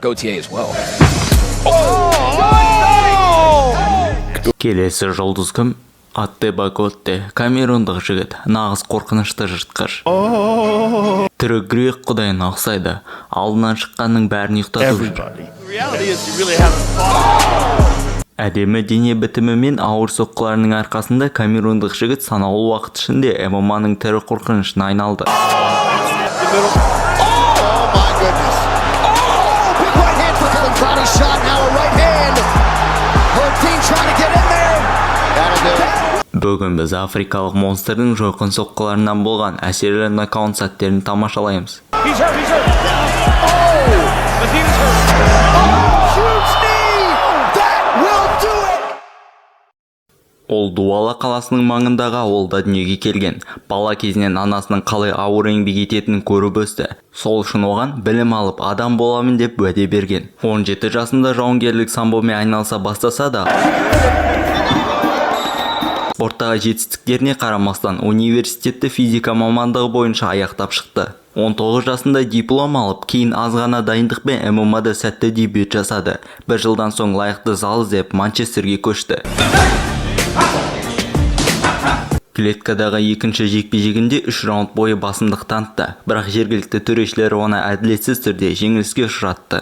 Gautier as well. Келесі жұлдыз кім? Аттеба Готте, камерундық жігіт, нағыз қорқынышты жыртқыш. Түрі грек құдайына ұқсайды, алдынан шыққанның бәрін ұйықтату. Әдемі дене бітімі мен ауыр соққыларының арқасында камерундық жігіт санаулы уақыт ішінде ММА-ның тірі қорқынышына айналды. Бүгін біз африкалық монстрдің жойқын соққыларынан болған әсерлі нокаут сәттерін тамашалаймыз. Ол Дуала қаласының маңындағы ауылда дүниеге келген. Бала кезінен анасының қалай ауыр еңбек ететінін көріп өсті. Сол үшін оған білім алып адам боламын деп уәде берген. 17 жасында жауынгерлік самбомен айналыса бастаса да, спорттағы жетістіктеріне қарамастан университетті физика мамандығы бойынша аяқтап шықты. 19 жасында диплом алып, кейін аз ғана дайындықпен ММА-да сәтті дебют жасады. Бір жылдан соң лайықты зал іздеп Манчестерге көшті. Клеткадағы екінші жекпе-жегінде 3 раунд бойы басымдық танытты, бірақ жергілікті төрешілер оны әділетсіз түрде жеңіліске ұшыратты.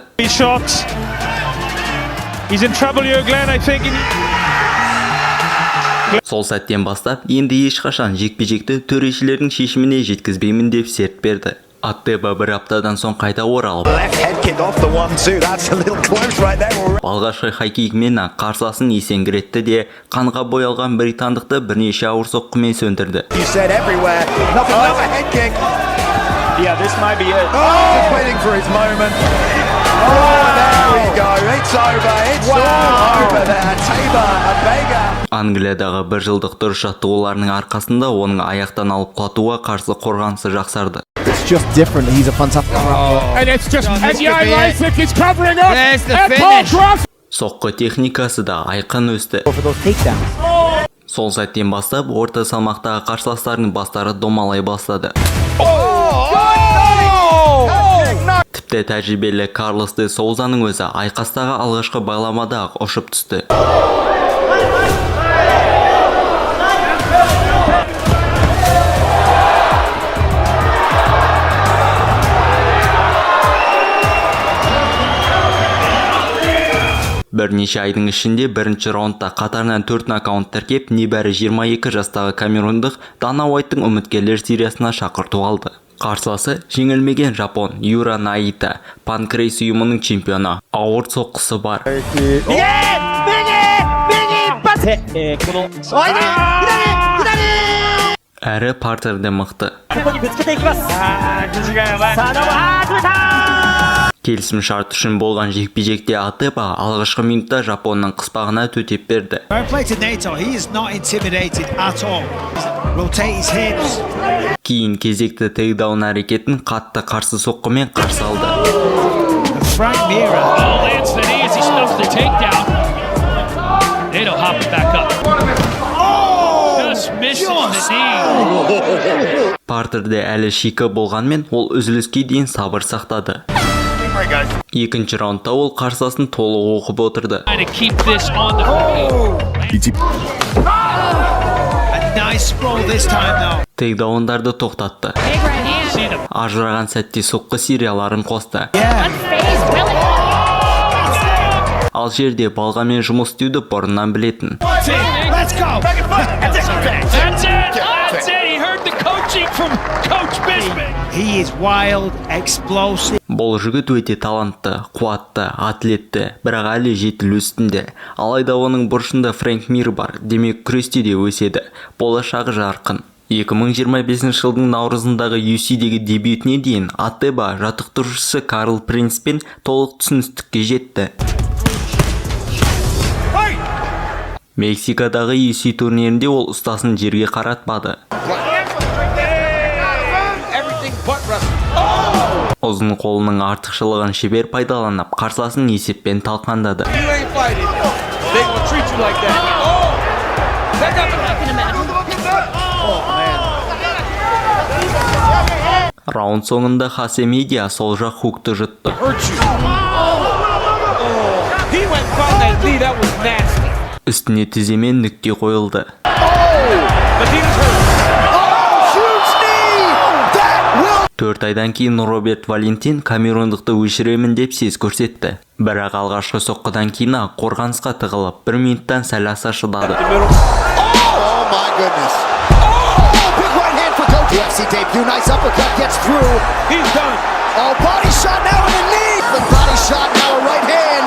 Сол сәттен бастап, енді ешқашан жекпе-жекті төрешілердің шешіміне жеткізбеймін деп серт берді. Аттеба бір аптадан соң қайта оралып, алғашқы хайкикмен қарсыласын есеңгіретті де, қанға боялған британдықты бірнеше ауыр соққымен сөндірді. Англиядағы бір жылдық дұрыс жаттығуларының арқасында оның аяқтан алып құлатуға қарсы қорғанысы жақсарды. It's just different. He's a fantastic. And it's just Etienne Lysick is covering up. There's the finish. Соққы техникасы да айқын өсті. Сол сәттен бастап орта салмақтағы қарсыластардың бастары домалай бастады. Тіпті тәжірибелі Карлос де Соузаның өзі айқастағы алғашқы байламада ұшып түсті. Бірнеше айдың ішінде бірінші раундта қатарынан 4 нокаут тіркеп, небәрі 22 жастағы камерундық Дана Уайттың үміткерлер сериясына шақырту алды. Қарсыласы жеңілмеген жапон Юра Наита, панкрейс ұйымының чемпионы, ауыр соққысы бар. Әрі партерде мықты. Келісім шарт үшін болған жекпе-жекте Аттеба алғашқы минутта жапонның қыспағына төтеп берді. Кейін кезекті тейкдаун әрекетін қатты қарсы соққымен қарсы алды. Партерде әлі шикі болғанмен, ол үзіліске дейін сабыр сақтады. Екінші раундта ол қарсыласын толық оқып отырды. Тейкдаундарды тоқтатты. Ажыраған сәтте соққы серияларын қосты. Ал жерде балғамен жұмыс істеуді бұрыннан білетін. Бұл жігіт өте талантты, қуатты, атлетті, бірақ әлі жетілу үстінде. Алайда оның бұрышында Фрэнк Мир бар, демек күресте де өседі. Болашағы жарқын. 2025 жылдың наурызындағы UFC-дегі дебютіне дейін Аттеба жаттықтырушысы Карл Принспен толық түсіністікке жетті. Мексикадағы UFC турнирінде ол ұстасын жерге қаратпады. Ұзын қолының артықшылығын шебер пайдаланып, қарсыласын есеппен талқандады. Раунд соңында Хосе Медиа сол жақ хукты жұтты. knee, that was nasty. Үстіне тіземен нүкте қойылды. But he was hurt. Huge knee! That will 4 айдан кейін Роберт Валентин камерундықты өшіремін деп сес көрсетті. Бірақ алғашқы соққыдан кейін ақ қорғанысқа тығылып 1 минуттан сәл аса шыдады. Oh my goodness. Oh, big right hand for Coach. UFC debut, nice uppercut gets through. He's done. Oh, body shot now in the knee. The body shot now a right hand.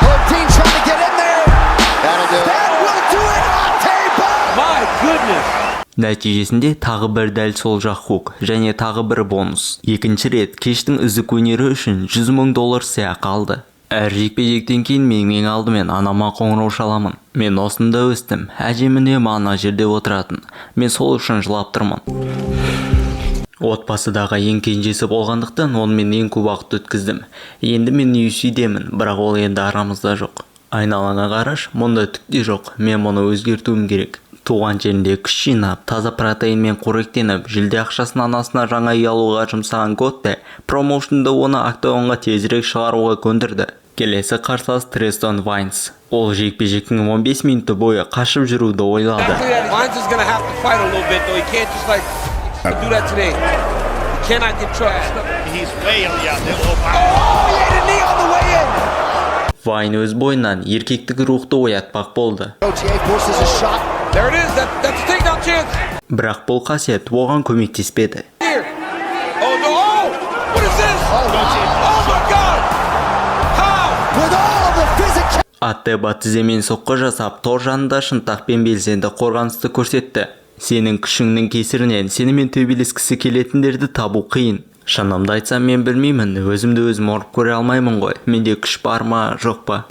Herb Dean trying to get in there. That'll do it. That will do it on table. My goodness. Нәтижесінде тағы бір дәл сол жақ хук және тағы бір бонус. Екінші рет кештің үздік өнері үшін $100,000 сыйақы алды. Әр жекпе-жектен кейін мен ең алдымен анама қоңырау шаламын. Мен осында өстім. Әжем үнемі ана жерде отыратын. Мен сол үшін жылап тұрмын. Отбасыдағы ең кенжесі болғандықтан онымен ең көп уақыт өткіздім. Енді мен UFC'демін, бірақ ол енді арамызда жоқ. Айналаңа қараш, мұнда түк те жоқ. Мен мұны өзгертуім керек. Туған жерінде күш жинап, таза протеинмен қоректеніп, жүлде ақшасын анасына жаңа үй алуға жұмсаған Готте промоушнда оны октагонға тезірек шығаруға көндірді. Келесі қарсылас Тристон Вайнс. Ол жекпе-жектің 15 минуты бойы қашып жүруді ойлады. Vines is gonna have to fight a little bit, though. He can't just like do that today. He cannot get trashed. He's way on the outside. Oh, he ate a knee on the way in. Вайн өз бойынан еркектік рухты оятпақ болды. Coach forces a shot. There it is. That's a takedown chance. Бірақ бұл қасиет оған көмектеспеді. Here. Oh no! Oh! What is this? Oh my God! How? With all the physical. Аттеба тіземен соққы жасап, тор жанында шынтақпен белсенді қорғанысты көрсетті. Сенің күшіңнің кесірінен сенімен төбелескісі келетіндерді табу қиын. Шынымды айтсам мен білмеймін, өзімді өзім ұрып көре алмаймын ғой. Менде күш бар ма, жоқ па?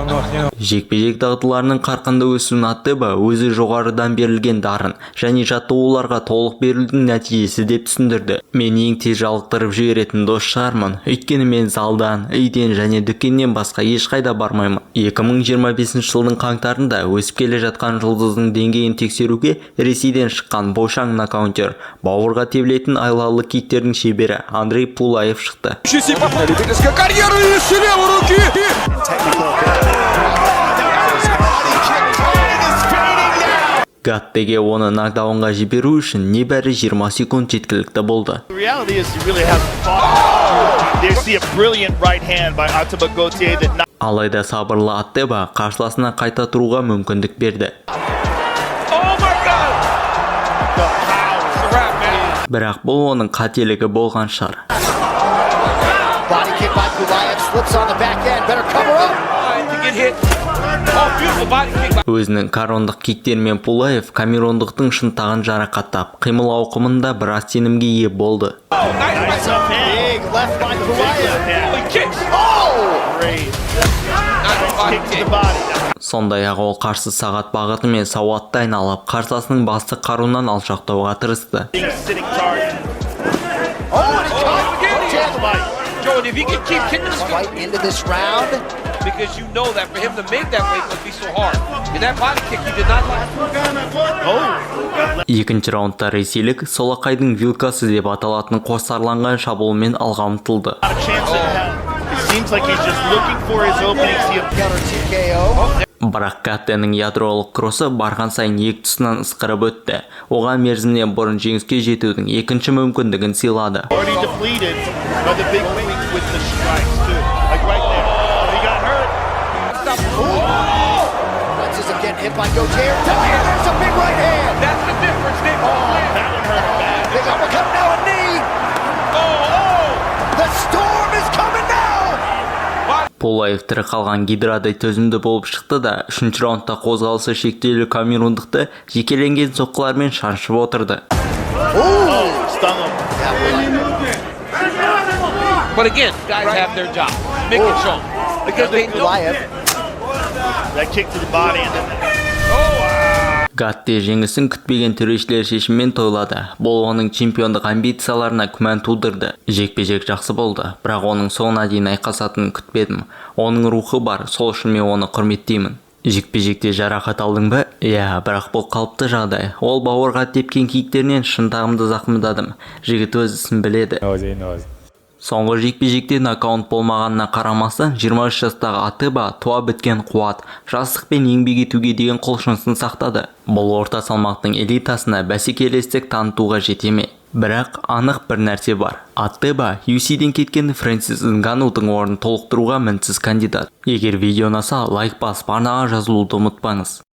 Жекпе-жек дағдыларының қарқынды өсуін Аттеба өзі жоғарыдан берілген дарын және жаттығуларға толық берілдің нәтижесі деп түсіндірді. Мен ең тез жалықтырып жіберетін дос шығармын, өйткені мен залдан, үйден және дүкеннен басқа ешқайда бармаймын. 2025 жылдың қаңтарында өсіп келе жатқан жұлдыздың деңгейін тексеруге Ресейден шыққан бойшаң нокаутер, бауырға тебілетін айлалы киктердің шебері Андрей Пулаев шықты. Карьеру и слева руки! Гаттеге оны нокдаунға жіберу үшін небәрі 20 секунд жеткілікті болды. The reality is he really hasn't fought. They see a brilliant right hand by Аттеба Готте that not. Алайда сабырлы Аттеба қарсыласына қайта тұруға мүмкіндік берді. Oh my God! It's a wrap, man. Бірақ бұл оның қателігі болған шығар. Body kick by Pulaev, slips on the back end. Better cover up. To get hit. Oh, beautiful body kick by Өзінің корондық киктермен Пулаев камерундықтың шынтағын жарақаттап, қимыл ауқымында біраз сенімге ие болды. Oh, nice Nice up hand. Big left by Big Pulaev. left hand. He kicks. Oh! Great. Nice body Kick to kick. the body. Сондай-ақ ол қарсы сағат бағытымен сауатты айналып, қарсыласының басты қаруынан алшақтауға тырысты. Sitting target. Oh, and he caught again. Coach Ed Fight. Joe, and if he can keep kicking this right into this round. because you know that for him to make that weight must be so hard. And that body kick he did not like. Екінші раундта ресейлік солақайдың вилкасы деп аталатын қосарланған шабуылмен алға ұмтылды. Not a chance in hell. It seems like he's just looking for his openings. Counter TKO. Бірақ Гаттенің ядролық кроссы барған сайын екі тұсынан ысқырып өтті. Оған мерзімнен бұрын жеңіске жетудің екінші мүмкіндігін сыйлады. Already depleted by the big wings with the strikes too. Like right there. He got hurt. Francis again hit by Gauthier. There's a big right hand. That's the difference, Nick. That one hurt bad. Big uppercut now a knee. The storm is coming now. Пулаев тірі қалған гидрадай төзімді болып шықты да, үшінші раундта қозғалысы шектеулі камерундықты жекеленген соққылармен шаншып отырды. Stung him. But again, guys have their job. Make it show. Because they know. Pulaev. That kick to the body and then Гатте жеңісін күтпеген төрешілер шешіммен тойлады. Бұл оның чемпиондық амбицияларына күмән тудырды. Жекпе-жек жақсы болды, бірақ оның соңына дейін айқасатынын күтпедім. Оның рухы бар, сол үшін мен оны құрметтеймін. Жекпе-жекте жарақат алдың ба? Иә, бірақ бұл қалыпты жағдай. Ол бауырға тепкен киіктерінен шынтағымды зақымдадым. Жігіт өз ісін біледі. Соңғы жекпе-жекте нокаут болмағанына қарамастан 23 жастағы Атеба туа біткен қуат, жастықпен еңбек етуге деген құлшынысын сақтады. Бұл орта салмақтың элитасына бәсекелестік танытуға жете ме? Бірақ анық бір нәрсе бар. Атеба UFC'ден кеткен Фрэнсис Нганудың орнын толықтыруға мінсіз кандидат. Егер видео ұнаса, лайк басып арнаға жазылуды ұмытпаңыз.